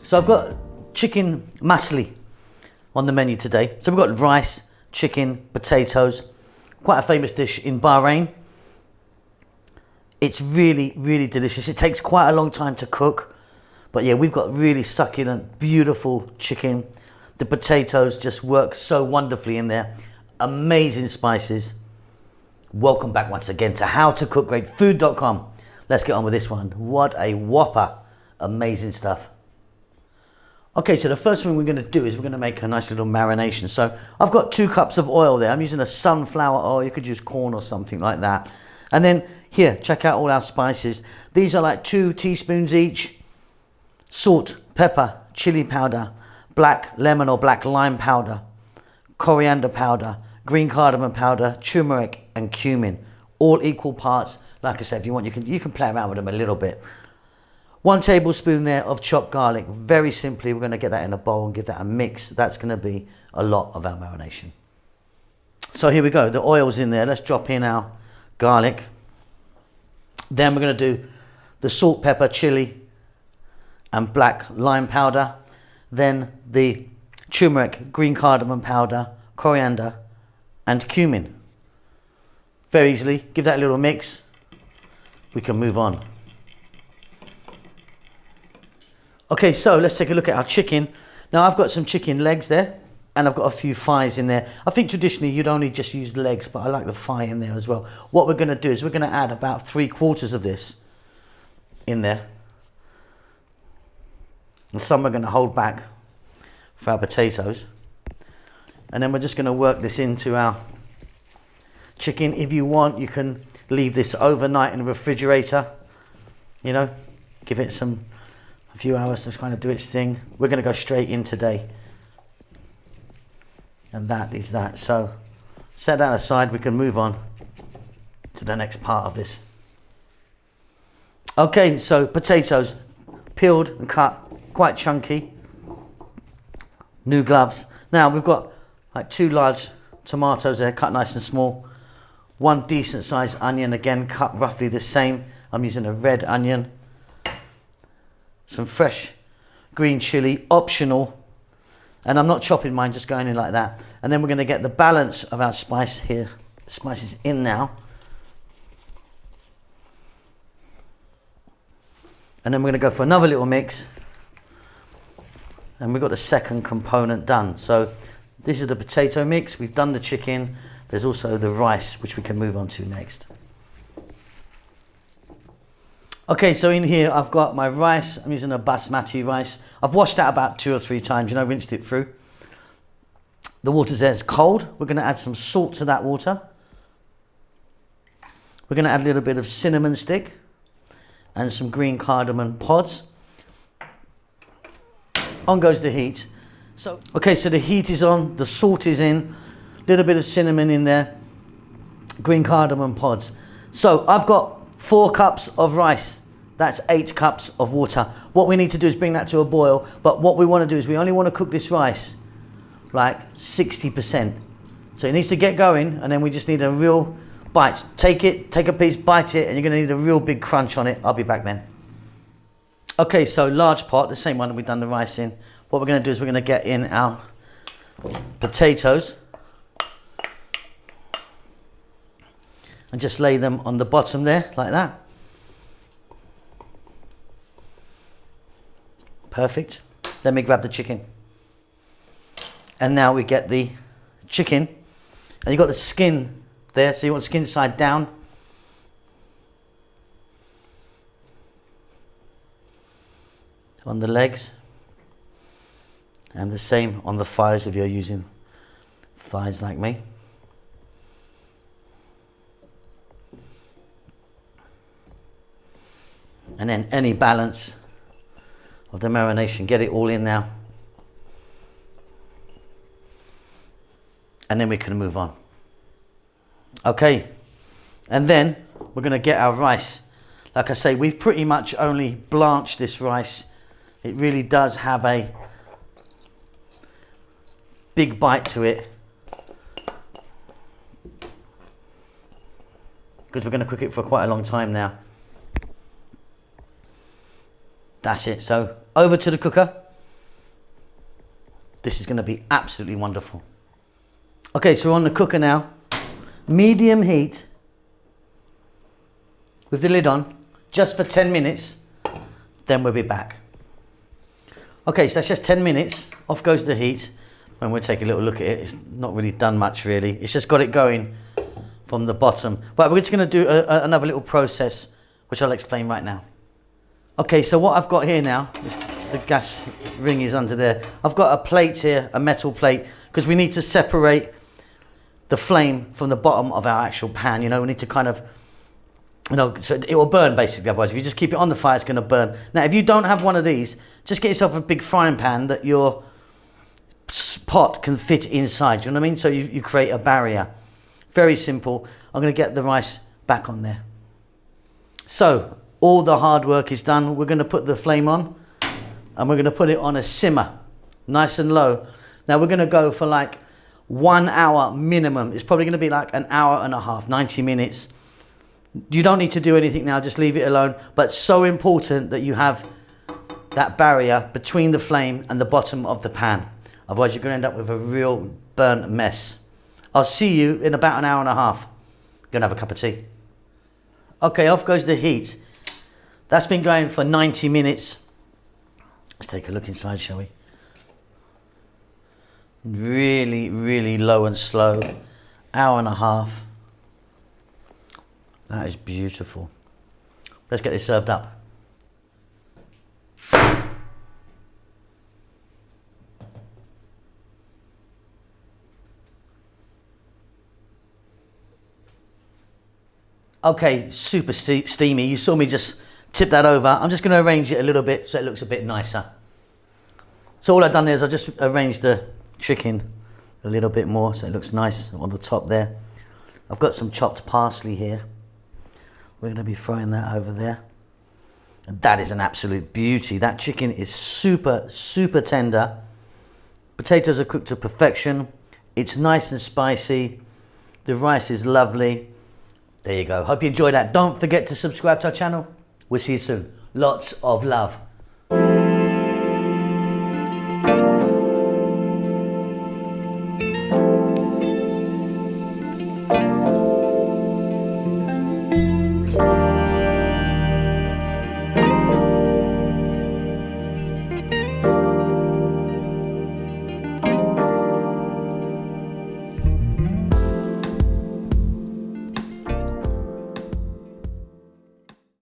So I've got chicken masli on the menu today. So we've got rice, chicken, potatoes, quite a famous dish in Bahrain. It's really, really delicious. It takes quite a long time to cook, but yeah, we've got really succulent, beautiful chicken. The potatoes just work so wonderfully in there. Amazing spices. Welcome back once again to howtocookgreatfood.com. Let's get on with this one. What a whopper. Amazing stuff. Okay, so the first thing we're going to do is we're going to make a nice little marination. So I've got 2 cups of oil there. I'm using a sunflower oil. You could use corn or something like that. And then here, check out all our spices. These are like 2 teaspoons each. Salt, pepper, chili powder, black lemon or black lime powder, coriander powder, green cardamom powder, turmeric and cumin. All equal parts. Like I said, if you want, you can play around with them a little bit. 1 tablespoon there of chopped garlic. Very simply, we're going to get that in a bowl and give that a mix. That's going to be a lot of our marination. So here we go. The oil's in there. Let's drop in our garlic. Then we're going to do the salt, pepper, chili and black lime powder. Then the turmeric, green cardamom powder, coriander and cumin. Very easily. Give that a little mix. We can move on. Okay, so let's take a look at our chicken. Now I've got some chicken legs there and I've got a few thighs in there. I think traditionally you'd only just use legs, but I like the thigh in there as well. What we're going to do is we're going to add about 3/4 of this in there. And some we're going to hold back for our potatoes. And then we're just going to work this into our chicken. If you want, you can leave this overnight in the refrigerator. You know, give it a few hours to kind of do its thing. We're going to go straight in today. And that is that. So set that aside. We can move on to the next part of this. Okay, so potatoes peeled and cut, quite chunky. New gloves. Now we've got like 2 large tomatoes there, cut nice and small. 1 decent sized onion, again cut roughly the same. I'm using a red onion. Some fresh green chili, optional. And I'm not chopping mine, just going in like that. And then we're going to get the balance of our spice here. The spice is in now. And then we're going to go for another little mix. And we've got the second component done. So this is the potato mix. We've done the chicken. There's also the rice, which we can move on to next. Okay, so in here I've got my rice. I'm using a basmati rice. I've washed that about 2 or 3 times, rinsed it through. The water there is cold. We're going to add some salt to that water. We're going to add a little bit of cinnamon stick and some green cardamom pods. On goes the heat. So the heat is on, the salt is in, a little bit of cinnamon in there, green cardamom pods. So I've got 4 cups of rice. That's 8 cups of water. What we need to do is bring that to a boil, but what we want to do is we only want to cook this rice like 60%. So it needs to get going, and then we just need a real bite. Take a piece, bite it, and you're going to need a real big crunch on it. I'll be back then. Okay, so large pot, the same one that we've done the rice in. What we're going to do is we're going to get in our potatoes and just lay them on the bottom there, like that. Perfect. Let me grab the chicken. And now we get the chicken. And you've got the skin there, so you want the skin side down. On the legs. And the same on the thighs if you're using thighs like me. And then any balance of the marination, get it all in now. And then we can move on. Okay, and then we're going to get our rice. Like I say, we've pretty much only blanched this rice. It really does have a big bite to it, because we're going to cook it for quite a long time now. That's it. So over to the cooker. This is going to be absolutely wonderful. Okay, so we're on the cooker now. Medium heat with the lid on, just for 10 minutes. Then we'll be back. Okay, so that's just 10 minutes. Off goes the heat. And we'll take a little look at it. It's not really done much, really. It's just got it going from the bottom. But we're just going to do another little process, which I'll explain right now. Okay, so what I've got here now, is the gas ring is under there. I've got a plate here, a metal plate, because we need to separate the flame from the bottom of our actual pan. You know, we need to kind of, you know, so it will burn basically. Otherwise, if you just keep it on the fire, it's going to burn. Now, if you don't have one of these, just get yourself a big frying pan that your pot can fit inside. You know what I mean? So you create a barrier. Very simple. I'm going to get the rice back on there. So all the hard work is done. We're going to put the flame on and we're going to put it on a simmer, nice and low. Now we're going to go for like 1 hour minimum. It's probably going to be like an hour and a half, 90 minutes. You don't need to do anything now, just leave it alone. But so important that you have that barrier between the flame and the bottom of the pan. Otherwise you're going to end up with a real burnt mess. I'll see you in about an hour and a half. I'm going to have a cup of tea. Okay, off goes the heat. That's been going for 90 minutes. Let's take a look inside, shall we? Really, really low and slow. Hour and a half. That is beautiful. Let's get this served up. Okay, super steamy. You saw me just tip that over. I'm just going to arrange it a little bit so it looks a bit nicer. So all I've done there is I just arranged the chicken a little bit more so it looks nice on the top there. I've got some chopped parsley here. We're going to be throwing that over there. And that is an absolute beauty. That chicken is super, super tender. Potatoes are cooked to perfection. It's nice and spicy. The rice is lovely. There you go. Hope you enjoyed that. Don't forget to subscribe to our channel. We'll see you soon. Lots of love.